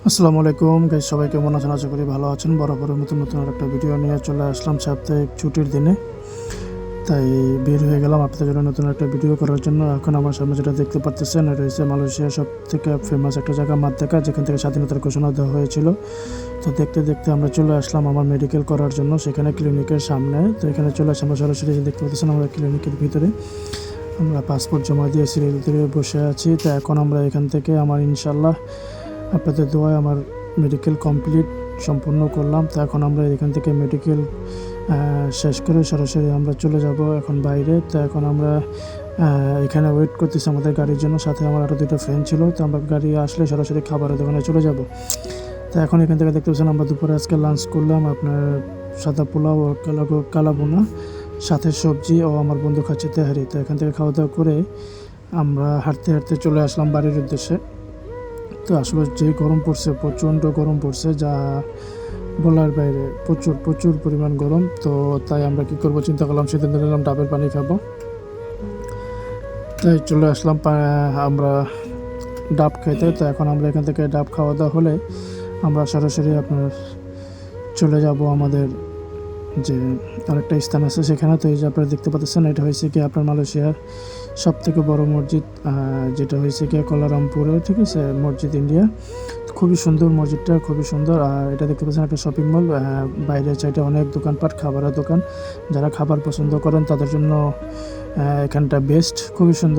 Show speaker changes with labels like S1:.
S1: আসসালামু আলাইকুম গাইস, সবাই কেমন আছেন? আশা করি ভালো আছেন। বরাবরের নতুন একটা ভিডিও নিয়ে চলে আসলাম সাপ্তাহিক ছুটির দিনে। তাই বের হয়ে গেলাম আপনাদের জন্য নতুন একটা ভিডিও করার জন্য। এখন আমার সামনে যেটা দেখতে পারতেছেন, এটা হচ্ছে মালয়েশিয়ার সব থেকে ফেমাস একটা জায়গা মাদ্দাকা, যেখান থেকে স্বাধীনতার ঘোষণা দেওয়া হয়েছিল। তো দেখতে দেখতে আমরা চলে আসলাম আমার মেডিকেল করার জন্য, সেখানে ক্লিনিকের সামনে। তো এখানে চলে আসলাম, আমরা সরাসরি দেখতে পাচ্ছেন আমরা ক্লিনিকের ভিতরে আমরা পাসপোর্ট জমা দিয়ে সিরিয়াল ধরে বসে আছি। তো এখন আমরা এখান থেকে আমার ইনশাল্লাহ আপনাদের দোয়ায় আমার মেডিকেল কমপ্লিট সম্পূর্ণ করলাম। তো এখন আমরা এখান থেকে মেডিকেল শেষ করে সরাসরি আমরা চলে যাব এখন বাইরে। তো এখন আমরা এখানে ওয়েট করতেছি আমাদের গাড়ির জন্য। সাথে আমার আরও দুটো ফ্রেন্ড ছিল। তো আমরা গাড়ি আসলে সরাসরি খাবারের দোকানে চলে যাব। তো এখন এখান থেকে দেখতে পাচ্ছেন আমরা দুপুরে আজকে লাঞ্চ করলাম আপনার সাদা পোলাও ও কালাবোনা, সাথে সবজি, ও আমার বন্ধু খাচ্ছে তেহারি। তো এখান থেকে খাওয়া দাওয়া করে আমরা হাঁটতে হাঁটতে চলে আসলাম বাড়ির উদ্দেশ্যে। তো আসলে যে গরম পড়ছে, প্রচণ্ড গরম পড়ছে, যা বলার বাইরে। প্রচুর প্রচুর পরিমাণ গরম। তো তাই আমরা কী করবো চিন্তা করলাম, সিদ্ধান্ত নিলাম ডাবের পানি খাবো। তাই চলে আসলাম আমরা ডাব খাইতে। তো এখন আমরা এখান থেকে ডাব খাওয়া দাওয়া হলে আমরা সরাসরি আপনার চলে যাব আমাদের যে আরেকটা স্থান আছে সেখানে। তো এই যে আপনারা দেখতে পাচ্ছেন, এটা হয়েছে কি আপনার মালয়েশিয়ার সবথেকে বড় মসজিদ, যেটা হয়েছে কি কোলালামপুরে, ঠিক আছে, মসজিদ ইন্ডিয়া। খুবই সুন্দর মসজিদটা, খুবই সুন্দর। আর এটা দেখতে পাচ্ছেন একটা শপিং মল, বাইরের সাইডে অনেক দোকানপাট, খাবারের দোকান। যারা খাবার পছন্দ করেন তাদের জন্য এখানটা বেস্ট, খুবই সুন্দর।